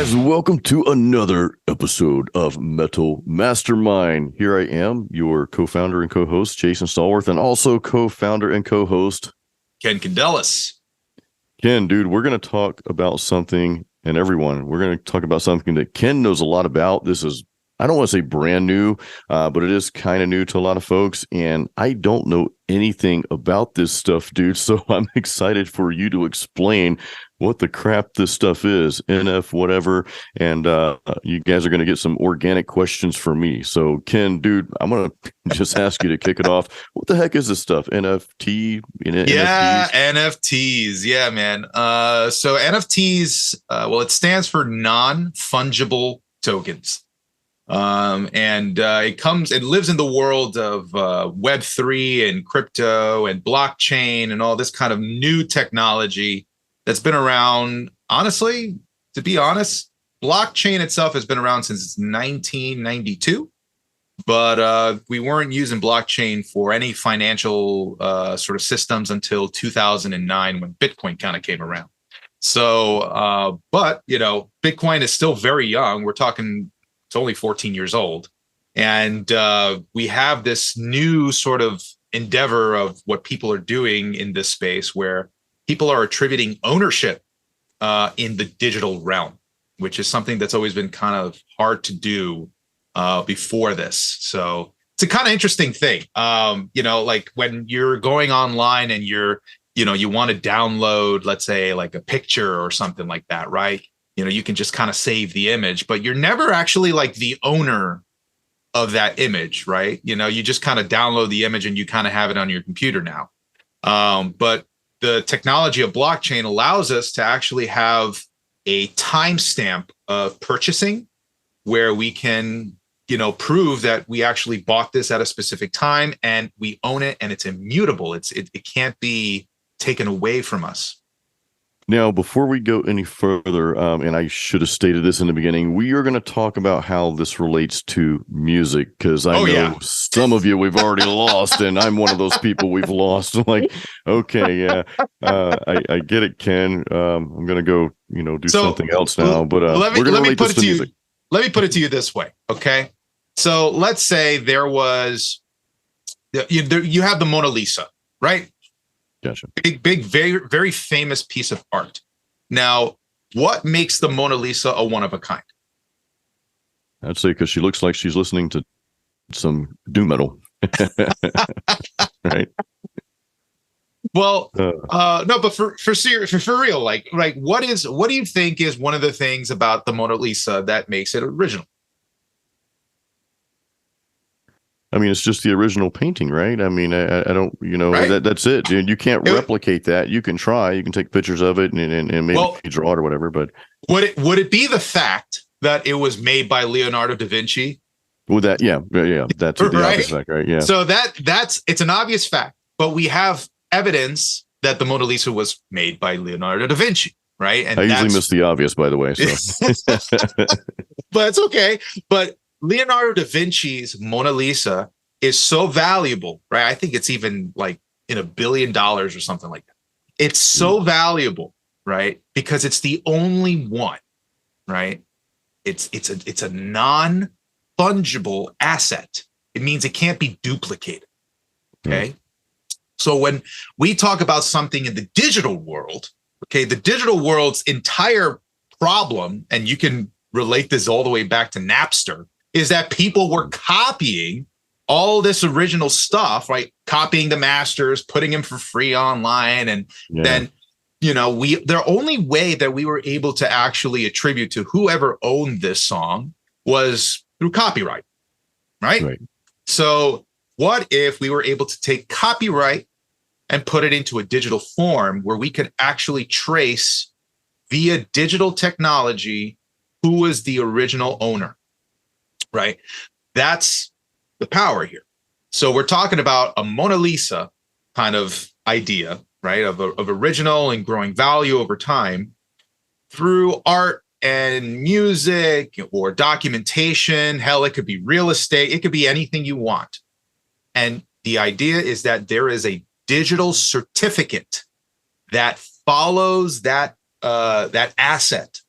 guys, welcome to another episode of Metal Mastermind. Here I am, your co-founder and co-host, Jason Stallworth, and also co-founder and co-host, Ken Candelas. Ken, dude, we're going to talk about something, and everyone, we're going to talk about something that Ken knows a lot about. This is, I don't want to say brand new, but it is kind of new to a lot of folks, and I don't know anything about this stuff, dude, so I'm excited for you to explain what the crap this stuff is, NF, whatever, and you guys are going to get some organic questions for me. So, Ken, dude, I'm going to just ask you to kick it off. What the heck is this stuff? NFT? Yeah, NFTs. Yeah, man. So NFTs, well, it stands for non-fungible tokens. It lives in the world of Web3 and crypto and blockchain and all this kind of new technology that's been around. Honestly, to be honest, blockchain itself has been around since 1992, but we weren't using blockchain for any financial sort of systems until 2009 when Bitcoin kind of came around. So, but, you know, Bitcoin is still very young. We're talking, it's only 14 years old. And we have this new sort of endeavor of what people are doing in this space where people are attributing ownership in the digital realm, which is something that's always been kind of hard to do before this. So it's a kind of interesting thing. You know, like when you're going online and you want to download, let's say like a picture or something like that, right? You know, you can just kind of save the image, but you're never actually like the owner of that image, right? You know, you just kind of download the image and you kind of have it on your computer now. But the technology of blockchain allows us to actually have a timestamp of purchasing where we can, you know, prove that we actually bought this at a specific time and we own it and it's immutable. It can't be taken away from us. Now, before we go any further, and I should have stated this in the beginning, we are going to talk about how this relates to music, because I know some of you we've already lost, and I'm one of those people we've lost. Like, okay, yeah, I get it, Ken. I'm going to go, do something else now. But let me put it to you. Let me put it to you this way, okay? So let's say there was, you have the Mona Lisa, right? Gotcha. Big, very, very famous piece of art. Now, what makes the Mona Lisa a one of a kind? I'd say because she looks like she's listening to some doom metal, right? Well, no, but for real, like, what do you think is one of the things about the Mona Lisa that makes it original? I mean, it's just the original painting, right? I mean, I don't, right? that's it, dude. You can't replicate that. You can try. You can take pictures of it and maybe draw it or whatever. But would it be the fact that it was made by Leonardo da Vinci? Well, that's the obvious fact, right? Yeah. So it's an obvious fact, but we have evidence that the Mona Lisa was made by Leonardo da Vinci, right? And I usually miss the obvious, by the way. So, but it's okay. But Leonardo da Vinci's Mona Lisa is so valuable, right? I think it's even like in $1 billion or something like that. It's so valuable, right? Because it's the only one, right? It's a non-fungible asset. It means it can't be duplicated. Okay. So when we talk about something in the digital world, okay, the digital world's entire problem, and you can relate this all the way back to Napster, is that people were copying all this original stuff, right? Copying the masters, putting them for free online. And then, the only way that we were able to actually attribute to whoever owned this song was through copyright, right? So what if we were able to take copyright and put it into a digital form where we could actually trace via digital technology who was the original owner? Right. That's the power here. So we're talking about a Mona Lisa kind of idea, right, of original and growing value over time through art and music or documentation. Hell, it could be real estate. It could be anything you want. And the idea is that there is a digital certificate that follows that asset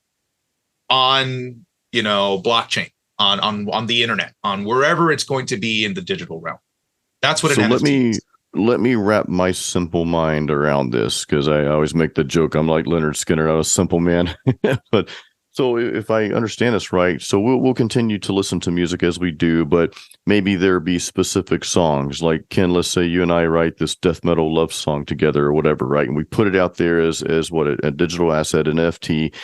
on, blockchain, on the internet, on wherever it's going to be in the digital realm. That's what an NFT is. Let me wrap my simple mind around this, because I always make the joke I'm like Leonard Skinner, not a simple man. But so if I understand this right, so we'll continue to listen to music as we do, but maybe there be specific songs like, Ken, let's say you and I write this death metal love song together or whatever, right? And we put it out there as what a digital asset, an NFT.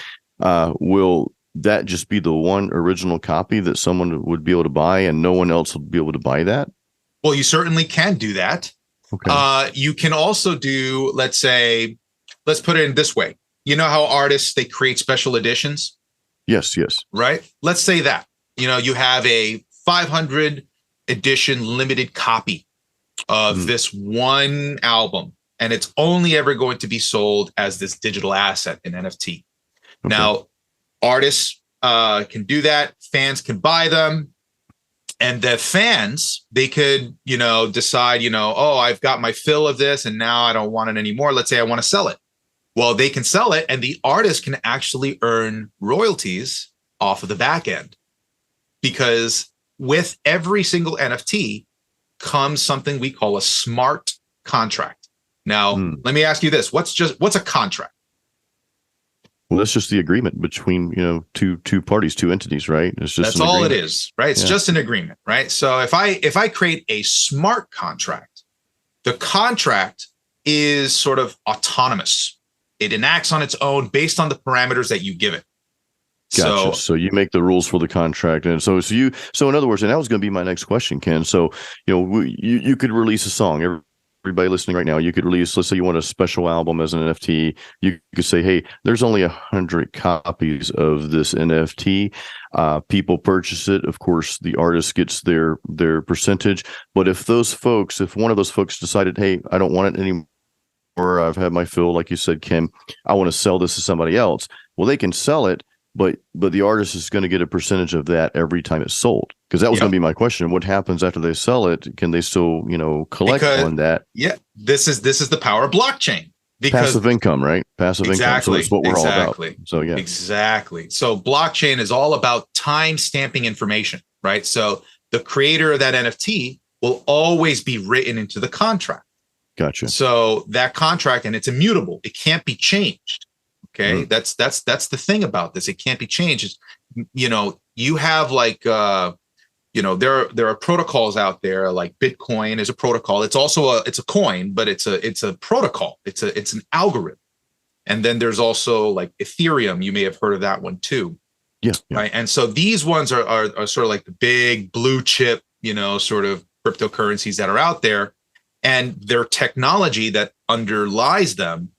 Will that just be the one original copy that someone would be able to buy, and no one else would be able to buy that? Well, you certainly can do that. Okay. You can also do, let's put it in this way. You know how artists, they create special editions? Yes. Right? Let's say that, you have a 500 edition limited copy of this one album, and it's only ever going to be sold as this digital asset, an NFT. Okay. Now, artists can do that. Fans can buy them. And the fans, they could, decide, oh, I've got my fill of this and now I don't want it anymore. Let's say I want to sell it. Well, they can sell it, and the artist can actually earn royalties off of the back end, because with every single NFT comes something we call a smart contract. Now, let me ask you this. What's a contract? Well, that's just the agreement between, two parties, two entities, right? It's just that's all it is, right? It's just an agreement, right? So if I create a smart contract, the contract is sort of autonomous. It enacts on its own based on the parameters that you give it. Gotcha. So you make the rules for the contract, and so in other words, and that was going to be my next question, Ken. So you could release a song. Everybody listening right now, you could release, let's say you want a special album as an NFT. You could say, hey, there's only 100 copies of this NFT. People purchase it. Of course, the artist gets their percentage. But if one of those folks decided, hey, I don't want it anymore, or I've had my fill, like you said, Ken, I want to sell this to somebody else. Well, they can sell it, but the artist is going to get a percentage of that every time it's sold. Because that was going to be my question. What happens after they sell it? Can they still, collect on that? Yeah, this is the power of blockchain. Because passive income, right? Passive income. So that's what we're all about. So yeah. Exactly. So blockchain is all about time stamping information, right? So the creator of that NFT will always be written into the contract. Gotcha. So that contract, and it's immutable. It can't be changed. Okay. That's the thing about this. It can't be changed. You have like, there are protocols out there, like Bitcoin is a protocol. It's also it's a coin, but it's a protocol. It's an algorithm. And then there's also like Ethereum. You may have heard of that one too. Yes. Yeah. Right. And so these ones are sort of like the big blue chip, sort of cryptocurrencies that are out there, and their technology that underlies them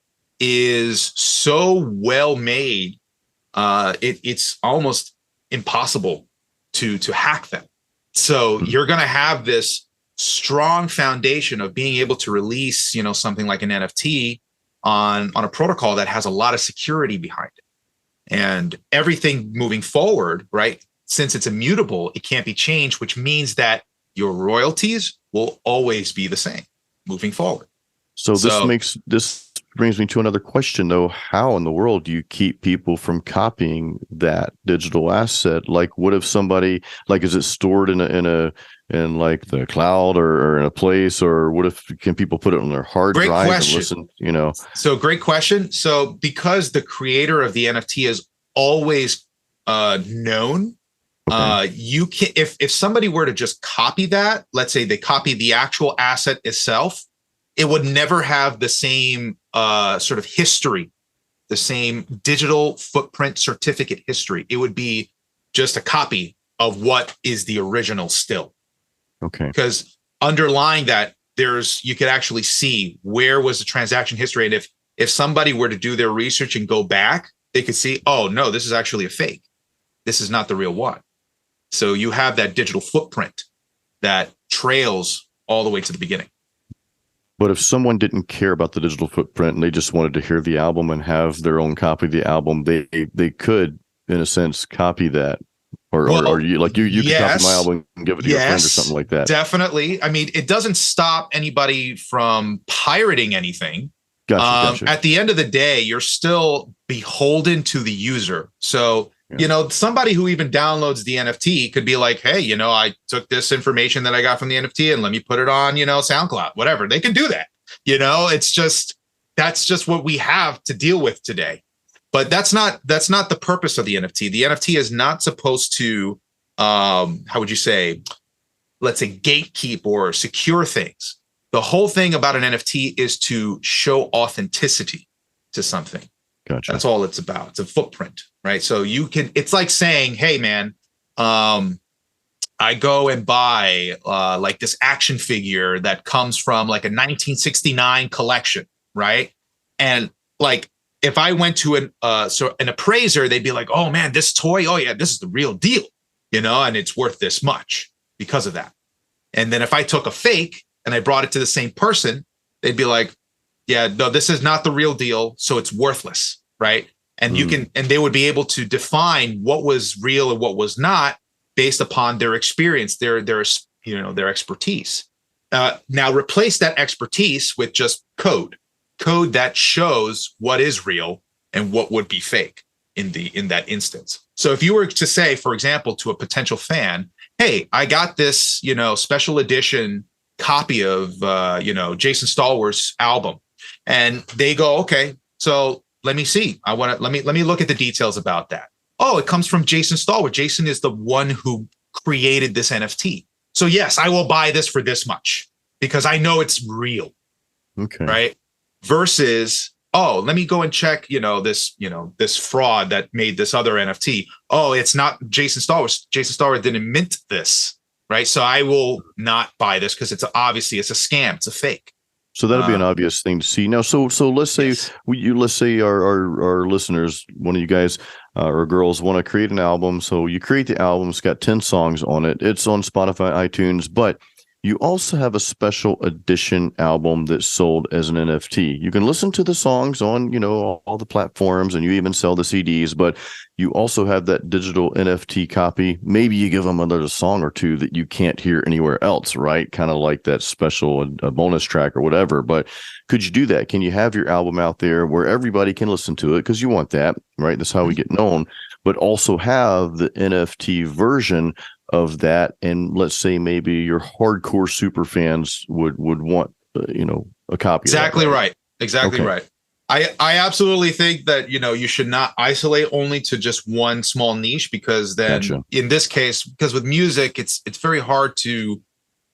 is so well made. It's almost impossible to hack them. So you're going to have this strong foundation of being able to release, something like an NFT on a protocol that has a lot of security behind it. And everything moving forward, right? Since it's immutable, it can't be changed, which means that your royalties will always be the same moving forward. So this brings me to another question, though. How in the world do you keep people from copying that digital asset? Like, what if somebody, like, is it stored in like the cloud or in a place, or what if, can people put it on their hard drive and listen? So great question. So because the creator of the NFT is always known, you can, if somebody were to just copy that, let's say they copy the actual asset itself, it would never have the same sort of history, the same digital footprint certificate history. It would be just a copy of what is the original still. Okay. Because underlying that, you could actually see where was the transaction history. And if somebody were to do their research and go back, they could see, oh no, this is actually a fake. This is not the real one. So you have that digital footprint that trails all the way to the beginning. But if someone didn't care about the digital footprint and they just wanted to hear the album and have their own copy of the album, they could, in a sense, copy that. Or you could copy my album and give it to your friend or something like that. Definitely. I mean, it doesn't stop anybody from pirating anything. Gotcha. At the end of the day, you're still beholden to the user. So Yeah. Somebody who even downloads the NFT could be like, hey, I took this information that I got from the NFT and let me put it on, SoundCloud, whatever. They can do that. That's just what we have to deal with today. But that's not the purpose of the NFT. The NFT is not supposed to, how would you say, let's say gatekeep or secure things. The whole thing about an NFT is to show authenticity to something. Gotcha. That's all it's about. It's a footprint, right? So it's like saying, hey man, I go and buy like this action figure that comes from like a 1969 collection, right? And like, if I went to an appraiser, they'd be like, oh man, this toy, oh yeah, this is the real deal, and it's worth this much because of that. And then if I took a fake and I brought it to the same person, they'd be like, yeah, no, this is not the real deal, so it's worthless, right? And and they would be able to define what was real and what was not based upon their experience, their expertise. Now replace that expertise with just code that shows what is real and what would be fake in that instance. So if you were to say, for example, to a potential fan, hey, I got this, special edition copy of, Jason Stallworth's album. And they go, okay, so let me see. Let me look at the details about that. Oh, it comes from Jason Stallworth. Jason is the one who created this NFT. So yes, I will buy this for this much because I know it's real. Okay. Right. Versus, oh, let me go and check, this fraud that made this other NFT. Oh, it's not Jason Stallworth. Jason Stallworth didn't mint this, right? So I will not buy this because it's a scam. It's a fake. So that'll be an obvious thing to see. Now, so let's say yes. let's say our listeners, one of you guys or girls want to create an album. So you create the album. It's got 10 songs on it. It's on Spotify, iTunes, but you also have a special edition album that's sold as an NFT. You can listen to the songs on, all the platforms, and you even sell the CDs, but you also have that digital NFT copy. Maybe you give them another song or two that you can't hear anywhere else, right? Kind of like that special a bonus track or whatever. But could you do that? Can you have your album out there where everybody can listen to it? Because you want that, right? That's how we get known, but also have the NFT version of that. And let's say maybe your hardcore super fans would want a copy. Exactly of that, right. Exactly okay. right. I absolutely think that you should not isolate only to just one small niche, because then Gotcha. In this case, because with music it's very hard to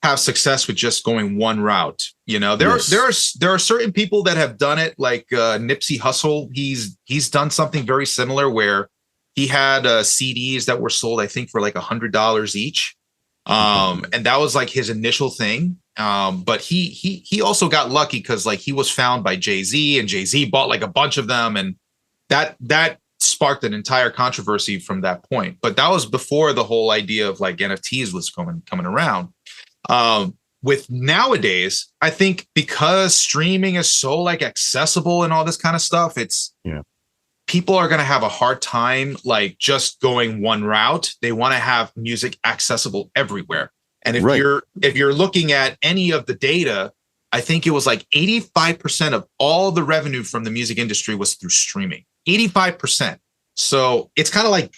have success with just going one route. There are certain people that have done it, like Nipsey Hussle. He's done something very similar where he had CDs that were sold, I think, for like $100 each. And that was like his initial thing. But he also got lucky because like he was found by Jay-Z, and Jay-Z bought like a bunch of them. And that sparked an entire controversy from that point. But that was before the whole idea of like NFTs was coming around. With nowadays, I think because streaming is so like accessible and all this kind of stuff, people are going to have a hard time like just going one route. They want to have music accessible everywhere. And if you're looking at any of the data, I think it was like 85% of all the revenue from the music industry was through streaming. 85%. So it's kind of like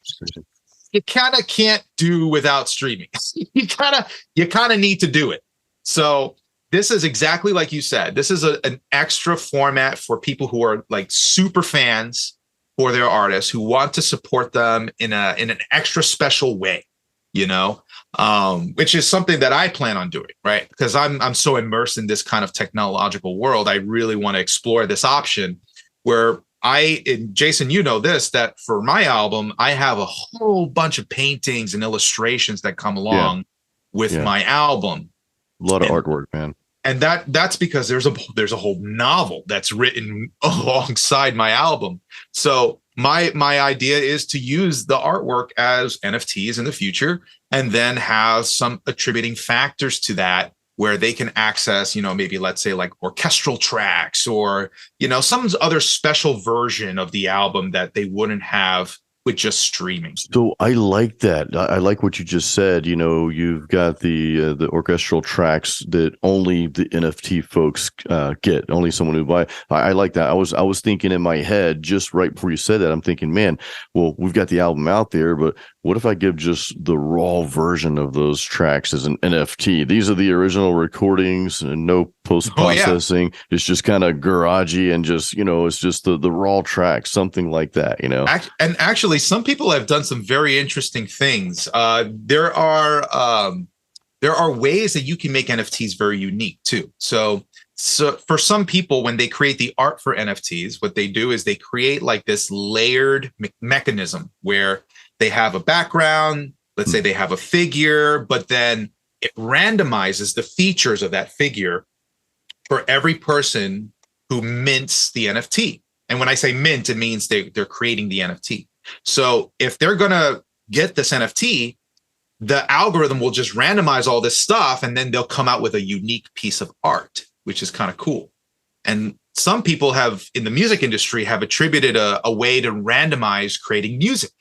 you kind of can't do without streaming. you kind of need to do it. So this is exactly like you said. This is an extra format for people who are like super fans for their artists, who want to support them in an extra special way, which is something that I plan on doing, right? Because I'm so immersed in this kind of technological world. I really want to explore this option where Jason, that for my album, I have a whole bunch of paintings and illustrations that come along with my album. A lot of artwork, man. And that's because there's a whole novel that's written alongside my album. So my idea is to use the artwork as NFTs in the future, and then have some attributing factors to that where they can access, maybe let's say like orchestral tracks or, some other special version of the album that they wouldn't have with just streaming. So I like that. I like what you just said. You know, you've got the orchestral tracks that only the NFT folks get, only someone who buy. I like that. I was thinking in my head just right before you said that. I'm thinking, man, well, we've got the album out there, but what if I give just the raw version of those tracks as an NFT? These are the original recordings and no post Oh yeah. processing. It's just kind of garagey and just, you know, it's just the raw track, something like that, you know. And actually, some people have done some very interesting things. There are ways that you can make NFTs very unique too. So for some people, when they create the art for NFTs, what they do is they create like this layered mechanism where they have a background. Let's say they have a figure, but then it randomizes the features of that figure for every person who mints the NFT. And when I say mint, it means they're creating the NFT. So if they're going to get this NFT, the algorithm will just randomize all this stuff, and then they'll come out with a unique piece of art, which is kind of cool. And some people have in the music industry have attributed a way to randomize creating music.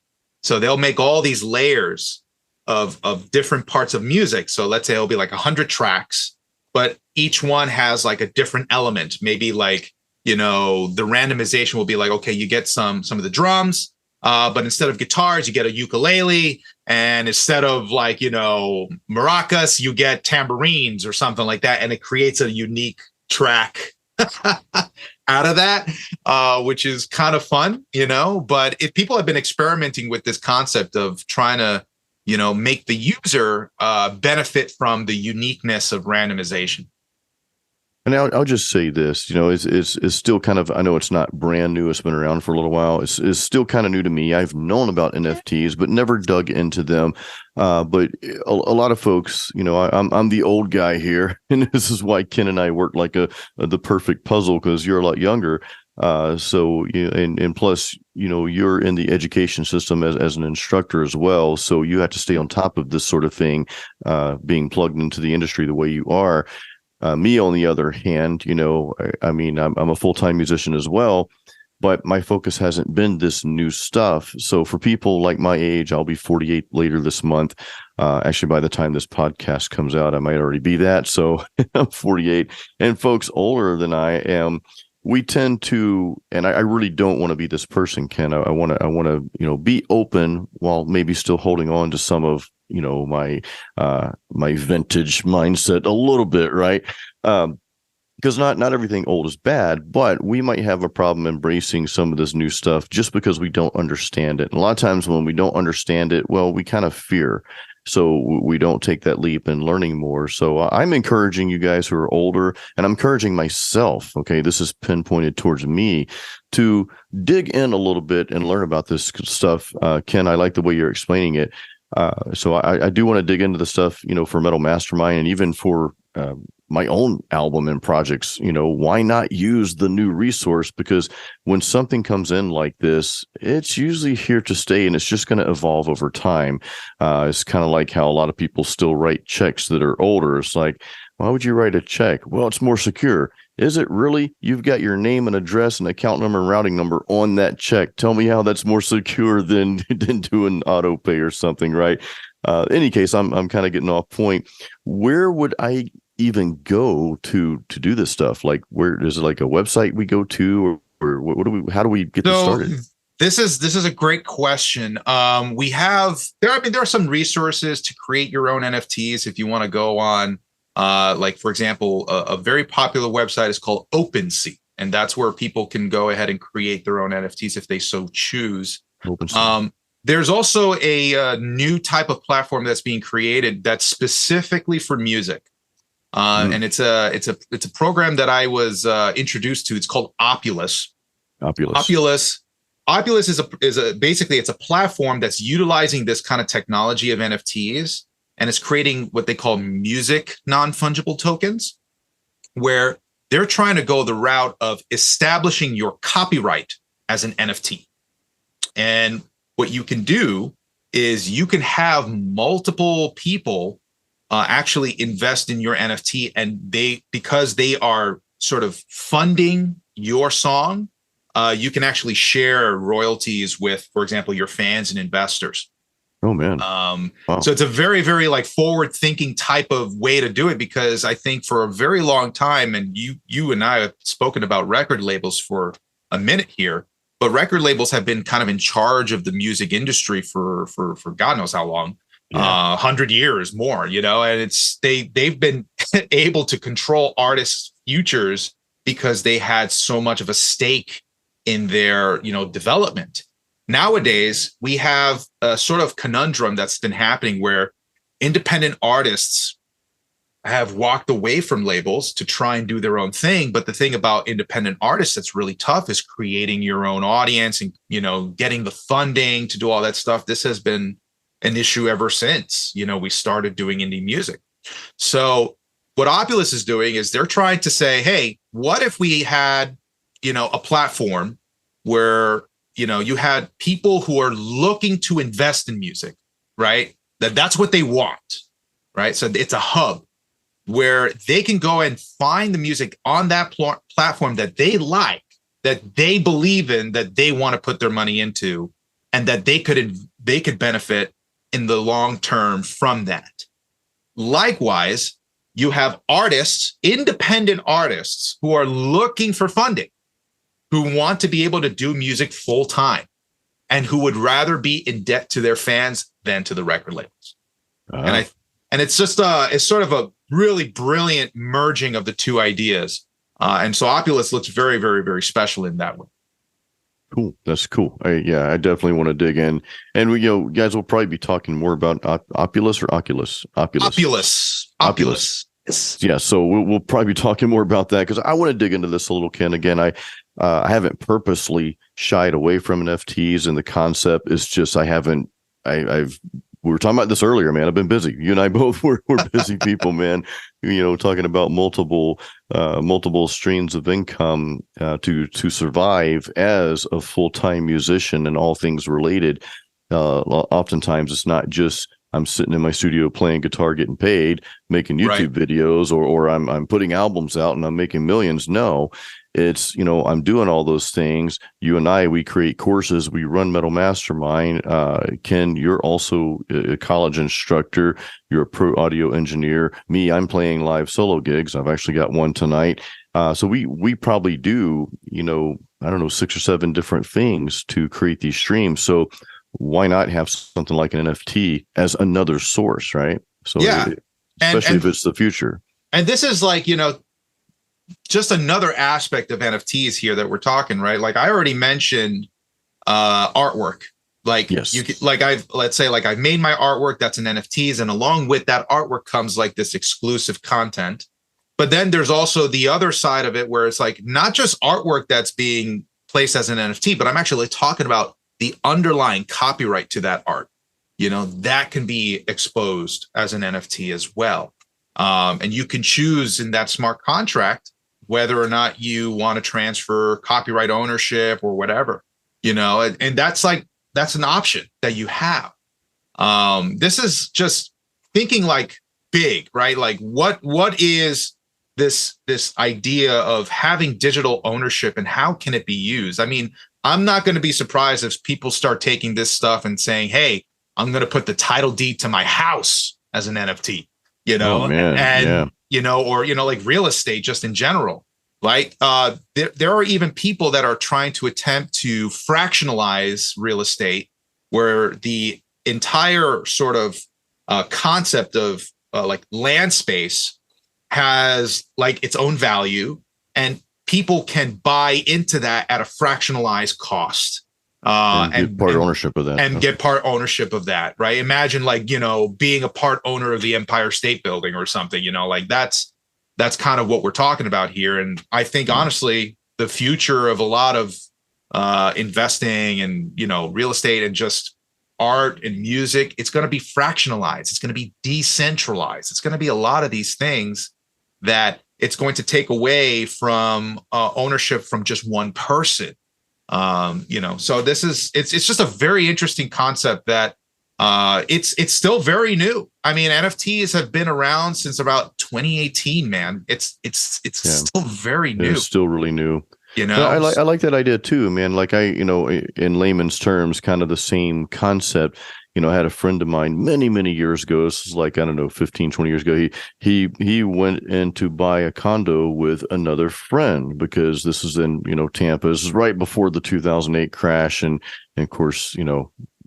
So they'll make all these layers of different parts of music. So let's say it'll be like 100 tracks, but each one has like a different element. Maybe like, you know, the randomization will be like, okay, you get some of the drums, but instead of guitars, you get a ukulele. And instead of like, you know, maracas, you get tambourines or something like that. And it creates a unique track out of that, which is kind of fun, you know. But if people have been experimenting with this concept of trying to, you know, make the user benefit from the uniqueness of randomization. And I'll just say this, you know, it's still kind of, I know it's not brand new. It's been around for a little while. It's still kind of new to me. I've known about NFTs, but never dug into them. But a lot of folks, you know, I'm the old guy here, and this is why Ken and I work like the perfect puzzle, because you're a lot younger. So you and plus, you know, you're in the education system as an instructor as well. So you have to stay on top of this sort of thing, being plugged into the industry the way you are. Me, on the other hand, you know, I mean, I'm a full-time musician as well, but my focus hasn't been this new stuff. So for people like my age, I'll be 48 later this month. Actually, by the time this podcast comes out, I might already be that. So I'm 48, and folks older than I am, we tend to, and I really don't want to be this person, Ken. I want to, you know, be open while maybe still holding on to some of, you know, my vintage mindset a little bit, right? Because not everything old is bad, but we might have a problem embracing some of this new stuff just because we don't understand it. And a lot of times when we don't understand it, well, we kind of fear. So we don't take that leap in learning more. So I'm encouraging you guys who are older, and I'm encouraging myself, okay, this is pinpointed towards me, to dig in a little bit and learn about this stuff. Ken, I like the way you're explaining it. So I do want to dig into the stuff, you know, for Metal Mastermind, and even for my own album and projects. You know, why not use the new resource? Because when something comes in like this, it's usually here to stay, and it's just going to evolve over time. It's kind of like how a lot of people still write checks that are older. It's like, why would you write a check? Well, it's more secure. Is it really? You've got your name and address and account number and routing number on that check. Tell me how that's more secure than doing auto pay or something, right? Any case, I'm kind of getting off point. Where would I even go to do this stuff? Like, where is it, like a website we go to, or what do we? How do we get this started? This is a great question. We have there are some resources to create your own NFTs if you want to go on. Like, for example, a very popular website is called OpenSea, and that's where people can go ahead and create their own NFTs if they so choose. There's also a new type of platform that's being created that's specifically for music, and it's a program that I was introduced to. It's called Opulus. Opulus is basically it's a platform that's utilizing this kind of technology of NFTs. And it's creating what they call music non-fungible tokens, where they're trying to go the route of establishing your copyright as an NFT. And what you can do is you can have multiple people actually invest in your NFT, and because they are sort of funding your song, you can actually share royalties with, for example, your fans and investors. Oh man. Wow. So it's a very, very like forward thinking type of way to do it, because I think for a very long time, and you and I have spoken about record labels for a minute here, but record labels have been kind of in charge of the music industry for God knows how long, 100 years more, you know, and they've been able to control artists' futures because they had so much of a stake in their, you know, development. Nowadays, we have a sort of conundrum that's been happening where independent artists have walked away from labels to try and do their own thing. But the thing about independent artists that's really tough is creating your own audience and, you know, getting the funding to do all that stuff. This has been an issue ever since, you know, we started doing indie music. So what Opulus is doing is they're trying to say, hey, what if we had, you know, a platform where, you know, you had people who are looking to invest in music, right? That's what they want, right? So it's a hub where they can go and find the music on that platform that they like, that they believe in, that they want to put their money into, and that they could benefit in the long term from that. Likewise, you have artists, independent artists, who are looking for funding, who want to be able to do music full time, and who would rather be in debt to their fans than to the record labels. And it's just it's sort of a really brilliant merging of the two ideas. And so Opulus looks very, very, very special in that way. Cool. That's cool. I definitely want to dig in. And we, you know, guys will probably be talking more about Opulus or Oculus. Opulus. Yeah. So we'll probably be talking more about that, because I want to dig into this a little, Ken. Again, I haven't purposely shied away from NFTs, and the concept is just we were talking about this earlier, man. I've been busy. You and I both we're busy people, man. You know, talking about multiple streams of income to survive as a full-time musician and all things related. Oftentimes, it's not just I'm sitting in my studio playing guitar, getting paid, making YouTube videos, or I'm putting albums out and I'm making millions. No, it's, you know, I'm doing all those things. You and I, we create courses, we run Metal Mastermind. Ken, you're also a college instructor. You're a pro audio engineer. Me, I'm playing live solo gigs. I've actually got one tonight. So we probably do, you know, I don't know, 6 or 7 different things to create these streams. So why not have something like an NFT as another source, right? So yeah, especially if it's the future. And this is like, you know, just another aspect of NFTs here that we're talking, right? Like I already mentioned artwork. Like you could, like let's say I've made my artwork that's an NFTs, and along with that artwork comes like this exclusive content. But then there's also the other side of it where it's like not just artwork that's being placed as an NFT, but I'm actually talking about the underlying copyright to that art, you know, that can be exposed as an NFT as well. And you can choose in that smart contract whether or not you want to transfer copyright ownership or whatever, you know, and that's an option that you have. This is just thinking like big, right? Like what is this idea of having digital ownership and how can it be used? I mean, I'm not going to be surprised if people start taking this stuff and saying, hey, I'm going to put the title deed to my house as an NFT, you know, you know, or, you know, like real estate just in general, right? There are even people that are trying to attempt to fractionalize real estate, where the entire sort of concept of like land space has like its own value, and people can buy into that at a fractionalized cost. And get part ownership of that. And get part ownership of that, right? Imagine like, you know, being a part owner of the Empire State Building or something, you know, like that's kind of what we're talking about here. And I think honestly, the future of a lot of investing and, you know, real estate and just art and music, it's going to be fractionalized. It's going to be decentralized. It's going to be a lot of these things that it's going to take away from ownership from just one person. You know, so it's just a very interesting concept that it's still very new. I mean, NFTs have been around since about 2018, man. It's still very new. It's still really new. you But know? I like that idea too, man. Like in layman's terms, kind of the same concept. I had a friend of mine many years ago. This is like, I don't know, 15, 20 years ago. He went in to buy a condo with another friend because this is in, Tampa. This is right before the 2008 crash. And of course,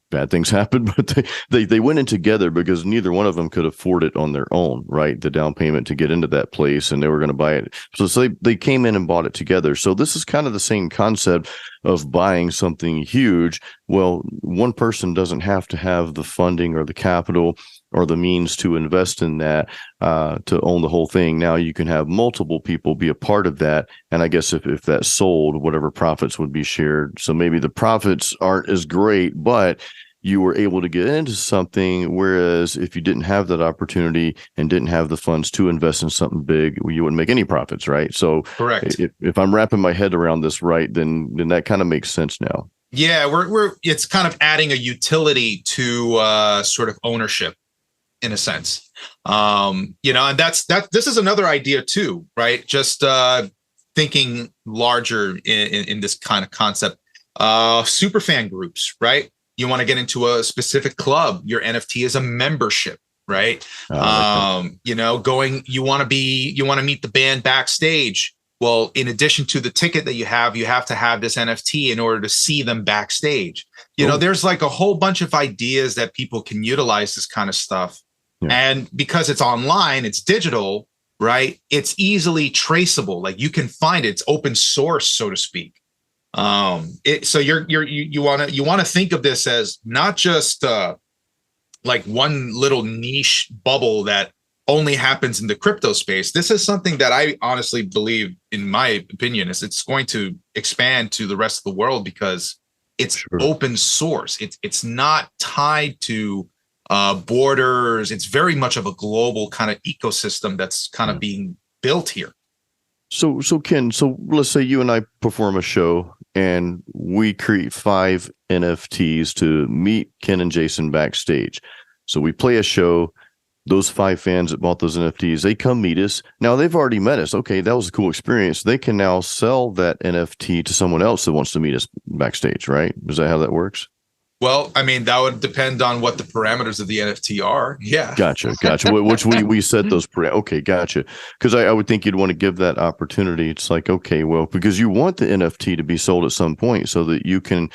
bad things happened, but they went in together because neither one of them could afford it on their own, right? The down payment to get into that place, and they were going to buy it. So they came in and bought it together. So this is kind of the same concept of buying something huge. Well, one person doesn't have to have the funding or the capital or the means to invest in that to own the whole thing. Now you can have multiple people be a part of that. And I guess if that's sold, whatever profits would be shared. So maybe the profits aren't as great, but you were able to get into something. Whereas if you didn't have that opportunity and didn't have the funds to invest in something big, you wouldn't make any profits, right? So Correct. if I'm wrapping my head around this right, then that kind of makes sense now. Yeah, it's kind of adding a utility to sort of ownership in a sense. And this is another idea too, right? Just thinking larger in this kind of concept. Super fan groups, right? You want to get into a specific club, your NFT is a membership, right? Like you want to meet the band backstage. Well, in addition to the ticket that you have to have this NFT in order to see them backstage. There's like a whole bunch of ideas that people can utilize this kind of stuff. Yeah. And because it's online, it's digital, right? It's easily traceable. Like you can find it. It's open source, so to speak. So you want to think of this as not just like one little niche bubble that only happens in the crypto space. This is something that I honestly believe, in my opinion, is it's going to expand to the rest of the world because it's open source. It's not tied to borders. It's very much of a global kind of ecosystem that's kind of being built here. So Ken, let's say you and I perform a show and we create 5 NFTs to meet Ken and Jason backstage. So we play a show. Those 5 fans that bought those NFTs, they come meet us. Now they've already met us. Okay, that was a cool experience. They can now sell that NFT to someone else that wants to meet us backstage, right? Is that how that works? Well, I mean, that would depend on what the parameters of the NFT are. Yeah. Gotcha. Which we set those okay, gotcha. Because I would think you'd want to give that opportunity. It's like, okay, well, because you want the NFT to be sold at some point so that you can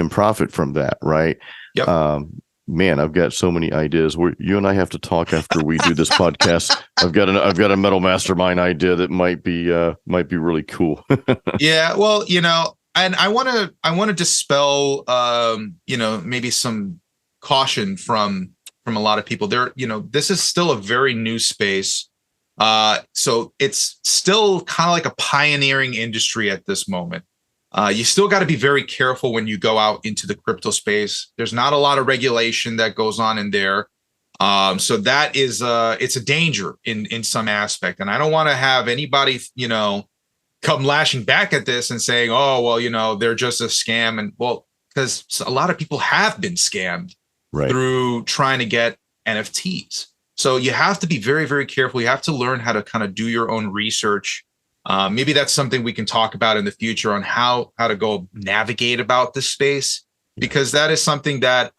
profit from that, right? Yep. Man, I've got so many ideas. You and I have to talk after we do this podcast. I've got a metal mastermind idea that might be really cool. Yeah. Well, and I want to dispel, maybe some caution from a lot of people there. This is still a very new space. So it's still kind of like a pioneering industry at this moment. You still got to be very careful when you go out into the crypto space. There's not a lot of regulation that goes on in there. So that is it's a danger in some aspect. And I don't want to have anybody, come lashing back at this and saying, oh, well, they're just a scam. And well, because a lot of people have been scammed through trying to get NFTs. So you have to be very, very careful. You have to learn how to kind of do your own research. Maybe that's something we can talk about in the future on how to go navigate about this space, because that is something that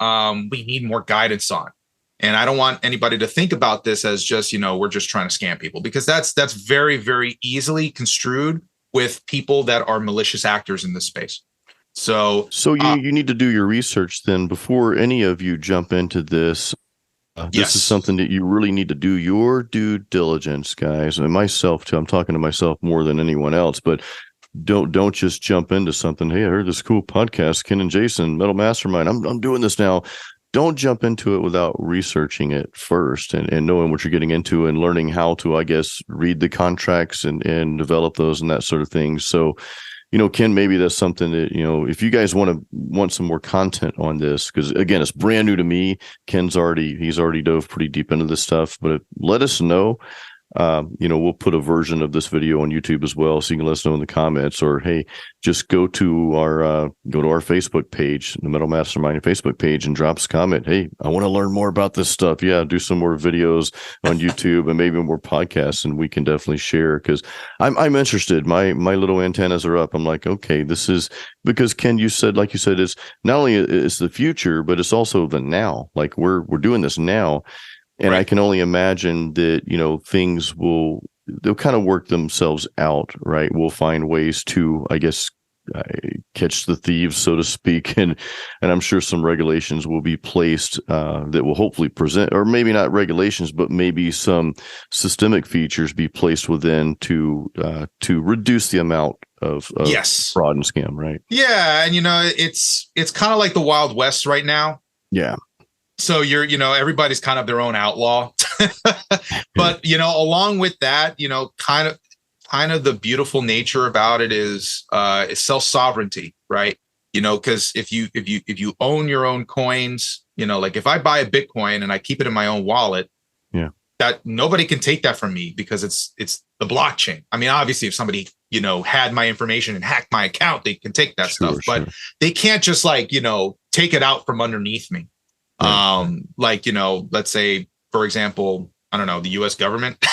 we need more guidance on. And I don't want anybody to think about this as just, we're just trying to scam people, because that's very, very easily construed with people that are malicious actors in this space. So you need to do your research then before any of you jump into this. This is something that you really need to do your due diligence, guys, and myself too. I'm talking to myself more than anyone else, but don't just jump into something. Hey, I heard this cool podcast, Ken and Jason, Metal Mastermind. I'm doing this now. Don't jump into it without researching it first and knowing what you're getting into and learning how to, I guess, read the contracts and develop those and that sort of thing. So, Ken, maybe that's something that, if you guys want some more content on this, because again, it's brand new to me. He's already dove pretty deep into this stuff, but let us know. we'll put a version of this video on YouTube as well, so you can let us know in the comments, or hey, just go to our Facebook page, the Metal Mastermind Facebook page, and drop us a comment. Hey, I want to learn more about this stuff. Yeah, do some more videos on YouTube and maybe more podcasts, and we can definitely share, because I'm interested. My little antennas are up. I'm like, okay, this is, because Ken, like you said, it's not only it's the future, but it's also the now. Like we're doing this now. And right. I can only imagine that, they'll kind of work themselves out, right? We'll find ways to, I guess, catch the thieves, so to speak. And I'm sure some regulations will be placed that will hopefully present, or maybe not regulations, but maybe some systemic features be placed within to reduce the amount of yes. fraud and scam, right? Yeah. And, it's kind of like the Wild West right now. Yeah. So everybody's kind of their own outlaw, but, along with that, kind of the beautiful nature about it is self-sovereignty, right? Because if you own your own coins, like if I buy a Bitcoin and I keep it in my own wallet, yeah, that nobody can take that from me, because it's the blockchain. I mean, obviously if somebody, had my information and hacked my account, they can take that stuff, but they can't just take it out from underneath me. Let's say, for example, I don't know, the US government.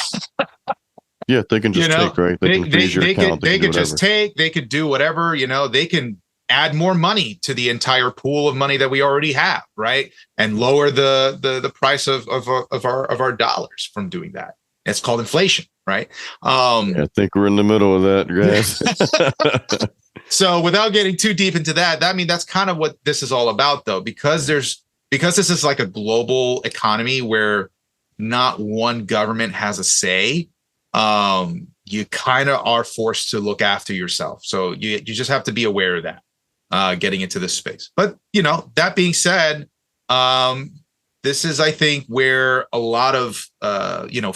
Yeah, they can just take, right? They can freeze your account. They could just take, they could do whatever, they can add more money to the entire pool of money that we already have, right? And lower the price of our dollars from doing that. It's called inflation, right? I think we're in the middle of that, guys. So without getting too deep into that, that's kind of what this is all about, though, because this is like a global economy where not one government has a say. You kind of are forced to look after yourself. So you just have to be aware of that, getting into this space. But, that being said, this is, I think, where a lot of,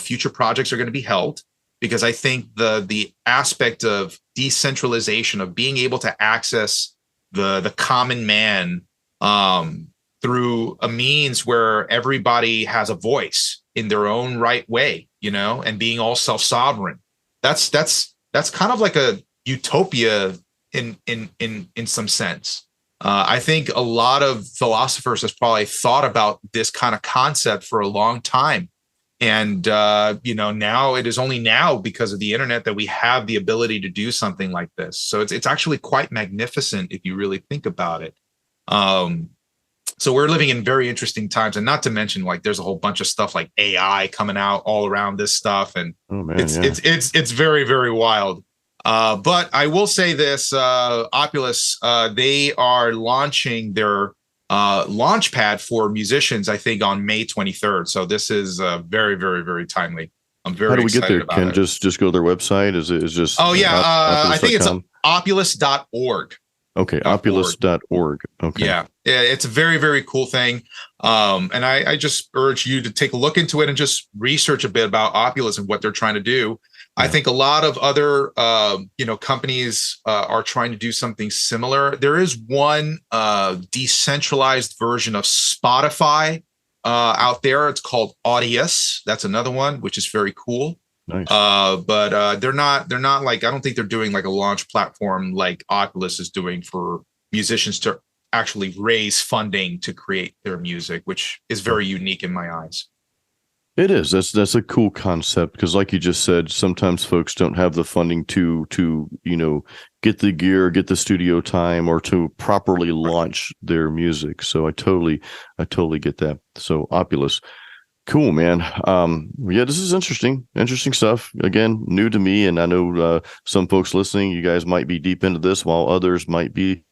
future projects are going to be held, because I think the aspect of decentralization, of being able to access the common man, through a means where everybody has a voice in their own right way, and being all self-sovereign. That's kind of like a utopia in some sense. I think a lot of philosophers have probably thought about this kind of concept for a long time. And, now it is only now, because of the internet, that we have the ability to do something like this. So it's actually quite magnificent if you really think about it. So we're living in very interesting times, and not to mention, like, there's a whole bunch of stuff like AI coming out all around this stuff, and it's very, very wild. But I will say this: Oculus, they are launching their launchpad for musicians, I think, on May 23rd. So this is very, very, very timely. I'm very. How do we get there? Can just go to their website? Is it just? Oh yeah, I think it's oculus.org. Okay, oculus.org. Okay. Yeah, it's a very, very cool thing. And I just urge you to take a look into it and just research a bit about Oculus and what they're trying to do. Yeah. I think a lot of other, companies are trying to do something similar. There is one decentralized version of Spotify out there. It's called Audius. That's another one, which is very cool. Nice. But they're not like, I don't think they're doing like a launch platform like Oculus is doing for musicians to actually raise funding to create their music, which is very unique in my eyes. It is. That's a cool concept, because like you just said, sometimes folks don't have the funding to get the gear, get the studio time, or to properly launch their music. So I totally get that. So Oculus. Cool, man. Yeah, this is interesting stuff. Again, new to me, and I know some folks listening, you guys might be deep into this, while others might be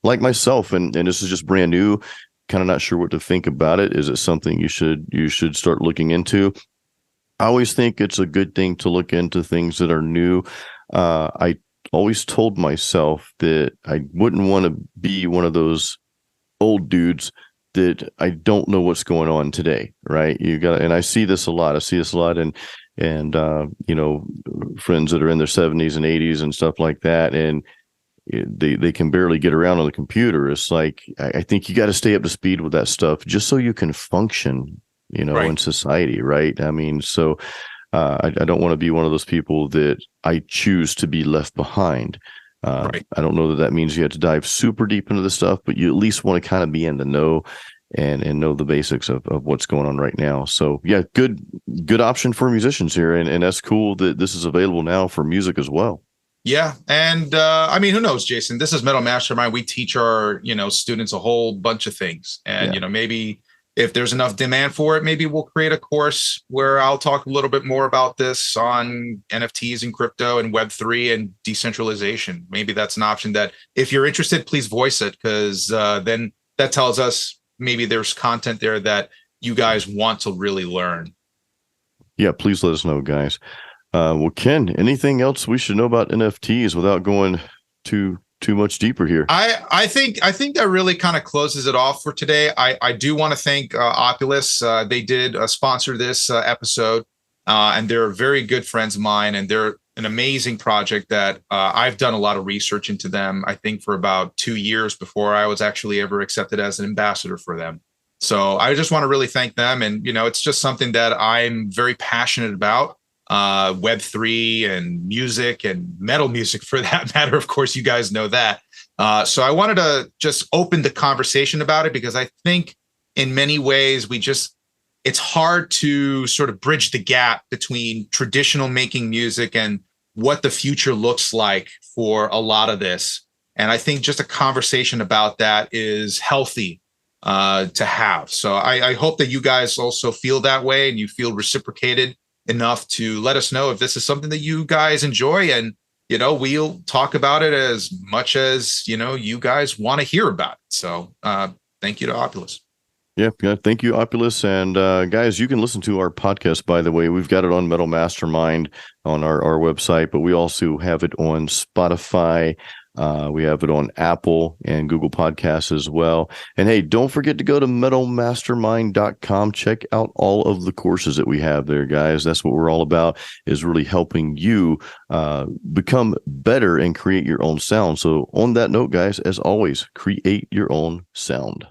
like myself, and this is just brand new. Kind of not sure what to think about it. Is it something you should start looking into? I always think it's a good thing to look into things that are new. I always told myself that I wouldn't want to be one of those old dudes that I don't know what's going on today, right? And I see this a lot. and friends that are in their 70s and 80s and stuff like that, and they can barely get around on the computer. It's like, I think you got to stay up to speed with that stuff just so you can function, right, in society, right? I mean, so I don't want to be one of those people that I choose to be left behind. Right. I don't know that that means you have to dive super deep into the stuff, but you at least want to kind of be in the know and know the basics of what's going on right now. So yeah, good option for musicians here, and that's cool that this is available now for music as well. Yeah, and I mean, who knows, Jason? This is Metal Mastermind. We teach our students a whole bunch of things, and Yeah. maybe if there's enough demand for it, maybe we'll create a course where I'll talk a little bit more about this on NFTs and crypto and Web3 and decentralization. Maybe that's an option that if you're interested, please voice it, because then that tells us maybe there's content there that you guys want to really learn. Yeah, please let us know, guys. Well, Ken, anything else we should know about NFTs without going too much deeper here? I think that really kind of closes it off for today. I do want to thank Oculus. They did sponsor this episode, and they're very good friends of mine, and they're an amazing project that I've done a lot of research into them. I think for about 2 years before I was actually ever accepted as an ambassador for them. So I just want to really thank them, and it's just something that I'm very passionate about. Web3 and music and metal music for that matter. Of course, you guys know that. So I wanted to just open the conversation about it, because I think in many ways it's hard to sort of bridge the gap between traditional making music and what the future looks like for a lot of this. And I think just a conversation about that is healthy to have. So I hope that you guys also feel that way and you feel reciprocated enough to let us know if this is something that you guys enjoy, and we'll talk about it as much as you guys want to hear about it. So thank you to Oculus. Yeah, thank you, Oculus. And guys, you can listen to our podcast, by the way. We've got it on Metal Mastermind on our website, but we also have it on Spotify. We have it on Apple and Google Podcasts as well. And hey, don't forget to go to metalmastermind.com. Check out all of the courses that we have there, guys. That's what we're all about, is really helping you become better and create your own sound. So on that note, guys, as always, create your own sound.